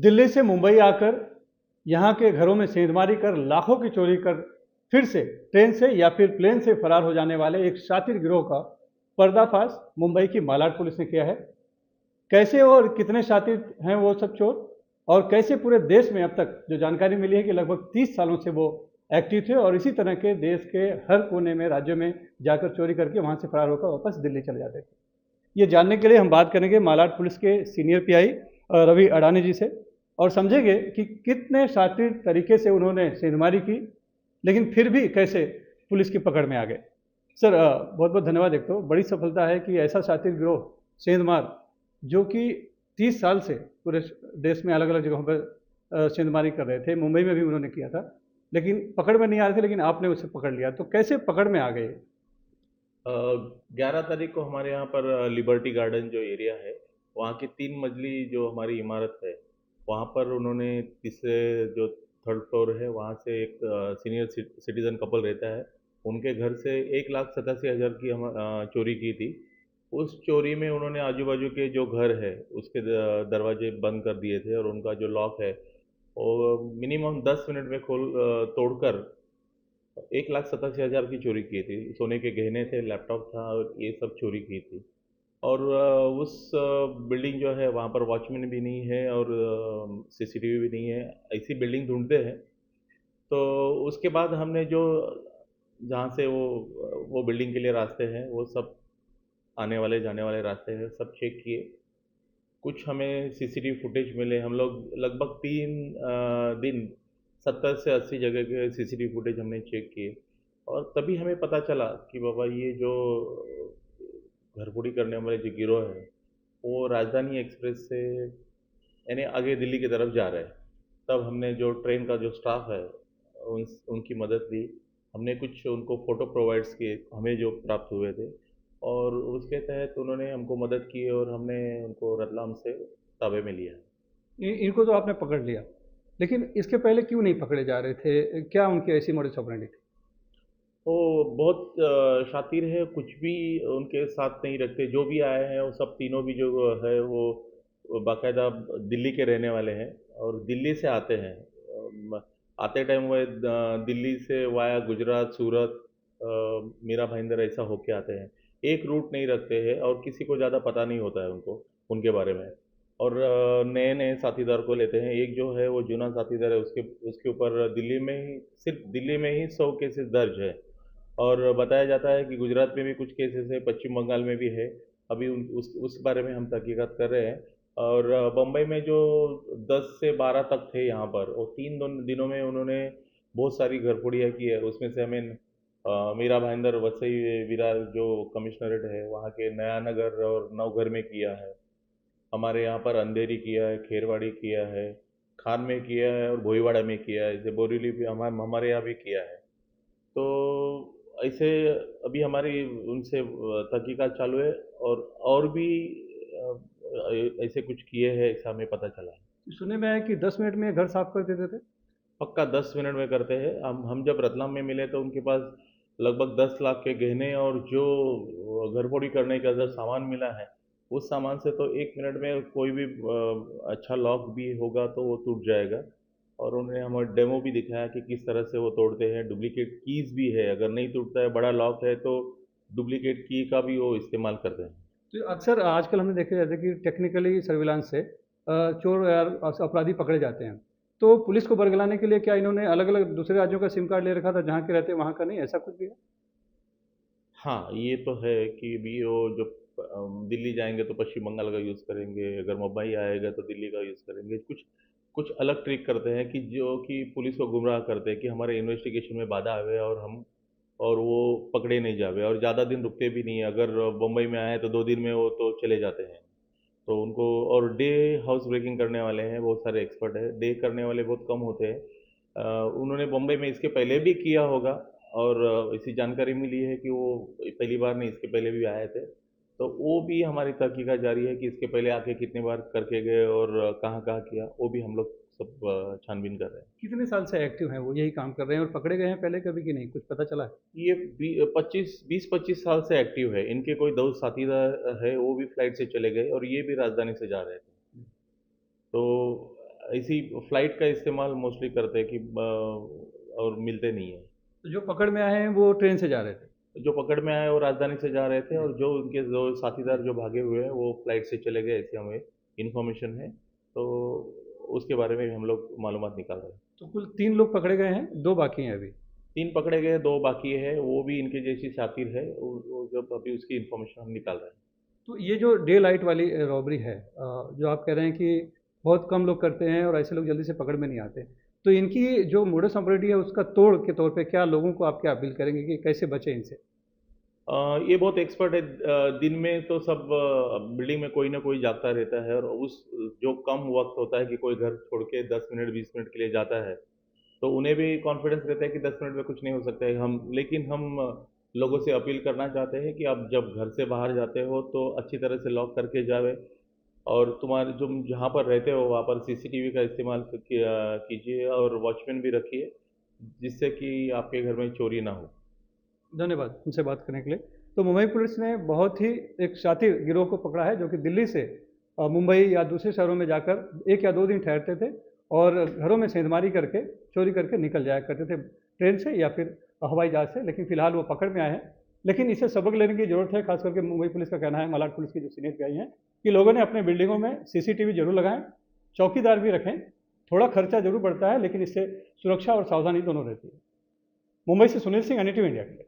दिल्ली से मुंबई आकर यहाँ के घरों में सेंधमारी कर लाखों की चोरी कर फिर से ट्रेन से या फिर प्लेन से फरार हो जाने वाले एक शातिर गिरोह का पर्दाफाश मुंबई की मालाड पुलिस ने किया है। कैसे और कितने शातिर हैं वो सब चोर, और कैसे पूरे देश में अब तक जो जानकारी मिली है कि लगभग 30 सालों से वो एक्टिव थे और इसी तरह के देश के हर कोने में राज्यों में जाकर चोरी करके वहाँ से फरार होकर वापस दिल्ली चले जाते थे। ये जानने के लिए हम बात करेंगे मालाड पुलिस के सीनियर पीआई रवि अडानी जी से, और समझेंगे कि कितने शातिर तरीके से उन्होंने सेंधमारी की लेकिन फिर भी कैसे पुलिस की पकड़ में आ गए। सर, बहुत बहुत धन्यवाद। एक तो बड़ी सफलता है कि ऐसा शातिर गिरोह सेंधमार जो कि 30 साल से पूरे देश में अलग अलग जगहों पर सेंधमारी कर रहे थे, मुंबई में भी उन्होंने किया था, लेकिन पकड़ में नहीं आ रहे थे, लेकिन आपने उसे पकड़ लिया। तो कैसे पकड़ में आ गए? 11 तारीख को हमारे यहाँ पर लिबर्टी गार्डन जो एरिया है, वहाँ की 3 मंजिली जो हमारी इमारत है, वहाँ पर उन्होंने तीसरे जो थर्ड फ्लोर है वहाँ से एक सीनियर सिटीज़न कपल रहता है, उनके घर से 1,87,000 की चोरी की थी। उस चोरी में उन्होंने आजू बाजू के जो घर है उसके दरवाजे बंद कर दिए थे, और उनका जो लॉक है वो मिनिमम 10 मिनट में तोड़कर 1,87,000 की चोरी की थी। सोने के गहने थे, लैपटॉप था, और ये सब चोरी की थी। और उस बिल्डिंग जो है वहाँ पर वॉचमैन भी नहीं है और सीसीटीवी भी नहीं है, ऐसी बिल्डिंग ढूंढते हैं। तो उसके बाद हमने जो जहाँ से वो बिल्डिंग के लिए रास्ते हैं, वो सब आने वाले जाने वाले रास्ते हैं, सब चेक किए। कुछ हमें सीसीटीवी फुटेज मिले। हम लोग लगभग 3 दिन 70 से 80 जगह के सीसीटीवी फुटेज हमने चेक किए, और तभी हमें पता चला कि बाबा ये जो घरफोड़ी करने वाले जो गिरोह है वो राजधानी एक्सप्रेस से यानी आगे दिल्ली की तरफ जा रहे हैं। तब हमने जो ट्रेन का जो स्टाफ है उनकी मदद ली। हमने कुछ उनको फ़ोटो प्रोवाइड्स किए हमें जो प्राप्त हुए थे, और उसके तहत उन्होंने हमको मदद की और हमने उनको रतलाम से ताबे में लिया। इनको तो आपने पकड़ लिया, लेकिन इसके पहले क्यों नहीं पकड़े जा रहे थे? क्या उनकी ऐसी मॉडस ऑपरेंडी थी? वो बहुत शातिर है, कुछ भी उनके साथ नहीं रखते। जो भी आए हैं वो सब तीनों भी जो है वो बाकायदा दिल्ली के रहने वाले हैं और दिल्ली से आते हैं। आते टाइम वो दिल्ली से वाया गुजरात, सूरत, मीरा भाईंदर ऐसा होके आते हैं। एक रूट नहीं रखते हैं और किसी को ज़्यादा पता नहीं होता है उनके बारे में। और नए नए साथीदार को लेते हैं। एक जो है वो जूना साथीदार है, उसके उसके ऊपर दिल्ली में ही, सिर्फ दिल्ली में ही 100 केसेस दर्ज है, और बताया जाता है कि गुजरात में भी कुछ केसेस है, पश्चिम बंगाल में भी है। अभी उस बारे में हम तहकीकात कर रहे हैं। और बम्बई में जो 10 से 12 तक थे यहाँ पर, वो 3 दिनों में उन्होंने बहुत सारी घरफोड़ियाँ की है। उसमें से हमें मीरा भाईंदर वसई विरार जो कमिश्नरेट है वहाँ के नया नगर और नवघर में किया है। हमारे यहाँ पर अंधेरी किया है, खेरवाड़ी किया है, खान में किया है, और भोईवाड़ा में किया है, जैसे बोरीवली भी हमारे यहाँ भी किया है। तो ऐसे अभी हमारी उनसे तहकीकात चालू है, और भी ऐसे कुछ किए हैं, ऐसा हमें पता चला है। सुनने में आया कि 10 मिनट में घर साफ कर देते थे। पक्का 10 मिनट में करते हैं। हम जब रतलाम में मिले तो उनके पास लगभग 10 लाख के गहने और जो घरफोड़ी करने का जो सामान मिला है, उस सामान से तो 1 मिनट में कोई भी अच्छा लॉक भी होगा तो वो टूट जाएगा। और उन्होंने हमें डेमो भी दिखाया कि किस तरह से वो तोड़ते हैं। डुप्लीकेट कीज़ भी है, अगर नहीं टूटता है, बड़ा लॉक है, तो डुप्लीकेट की का भी वो इस्तेमाल करते हैं। तो अक्सर आजकल हमने देखा जाता है कि टेक्निकली सर्विलांस से चोर या अपराधी पकड़े जाते हैं। तो पुलिस को बरगलाने के लिए क्या इन्होंने अलग अलग दूसरे राज्यों का सिम कार्ड ले रखा था, जहाँ के रहते वहाँ का नहीं, ऐसा कुछ भी है? हाँ, ये तो है कि भी वो जो दिल्ली जाएंगे तो पश्चिम बंगाल का यूज़ करेंगे, अगर मुंबई आएगा तो दिल्ली का यूज़ करेंगे। कुछ कुछ अलग ट्रिक करते हैं कि जो कि पुलिस को गुमराह करते हैं कि हमारे इन्वेस्टिगेशन में बाधा आवे और वो पकड़े नहीं जावे, और ज़्यादा दिन रुकते भी नहीं है। अगर बम्बई में आए तो 2 दिन में वो तो चले जाते हैं। तो उनको, और डे हाउस ब्रेकिंग करने वाले हैं बहुत सारे एक्सपर्ट हैं, डे करने वाले बहुत कम होते हैं। उन्होंने बम्बई में इसके पहले भी किया होगा, और ऐसी जानकारी मिली है कि वो पहली बार नहीं, इसके पहले भी आए थे। तो वो भी हमारी तहकीकात जारी है कि इसके पहले आके कितने बार करके गए और कहाँ कहाँ किया, वो भी हम लोग सब छानबीन कर रहे हैं। कितने साल से एक्टिव हैं वो, यही काम कर रहे हैं, और पकड़े गए हैं पहले कभी कि नहीं, कुछ पता चला है? ये 20-25 साल से एक्टिव है। इनके कोई दोस्त साथीदार है, वो भी फ्लाइट से चले गए और ये भी राजधानी से जा रहे थे। तो इसी फ्लाइट का इस्तेमाल मोस्टली करते हैं कि और मिलते नहीं हैं। तो जो पकड़ में आए हैं वो ट्रेन से जा रहे थे। जो पकड़ में आए वो राजधानी से जा रहे थे, जी। और जो उनके दो साथीदार जो भागे हुए हैं वो फ्लाइट से चले गए, ऐसी हमें इन्फॉर्मेशन है। तो उसके बारे में भी हम लोग मालूमात निकाल रहे हैं। तो कुल 3 लोग पकड़े गए हैं, 2 बाकी हैं अभी। 3 पकड़े गए, 2 बाकी है, वो भी इनके जैसी शातिर है, वो जब अभी उसकी इन्फॉर्मेशन हम निकाल रहे हैं। तो ये जो डे लाइट वाली रॉबरी है, जो आप कह रहे हैं कि बहुत कम लोग करते हैं और ऐसे लोग जल्दी से पकड़ में नहीं आते, तो इनकी जो मोडस ऑपरेंडी है उसका तोड़ के तौर पे क्या लोगों को आप क्या अपील करेंगे कि कैसे बचें इनसे? ये बहुत एक्सपर्ट है। दिन में तो सब बिल्डिंग में कोई ना कोई जागता रहता है, और उस जो कम वक्त होता है कि कोई घर छोड़ के 10 मिनट 20 मिनट के लिए जाता है, तो उन्हें भी कॉन्फिडेंस रहता है कि 10 मिनट में कुछ नहीं हो सकता है। लेकिन हम लोगों से अपील करना चाहते हैं कि आप जब घर से बाहर जाते हो तो अच्छी तरह से लॉक करके जावे, और तुम्हारे जो जहाँ पर रहते हो वहाँ पर सीसीटीवी का इस्तेमाल कीजिए, और वॉचमैन भी रखिए, जिससे कि आपके घर में चोरी ना हो। धन्यवाद उनसे बात करने के लिए। तो मुंबई पुलिस ने बहुत ही एक शातिर गिरोह को पकड़ा है जो कि दिल्ली से मुंबई या दूसरे शहरों में जाकर 1 या 2 दिन ठहरते थे और घरों में सेंधमारी करके चोरी करके निकल जाया करते थे ट्रेन से या फिर हवाई जहाज से। लेकिन फिलहाल वो पकड़ में आए हैं। लेकिन इसे सबक लेने की जरूरत है, खास करके मुंबई पुलिस का कहना है, मालाड पुलिस की जो सीनियर पीआई हैं, कि लोगों ने अपने बिल्डिंगों में सीसीटीवी जरूर लगाएं, चौकीदार भी रखें। थोड़ा खर्चा जरूर बढ़ता है लेकिन इससे सुरक्षा और सावधानी दोनों रहती है। मुंबई से सुनील सिंह, एनडीटीवी इंडिया के लिए।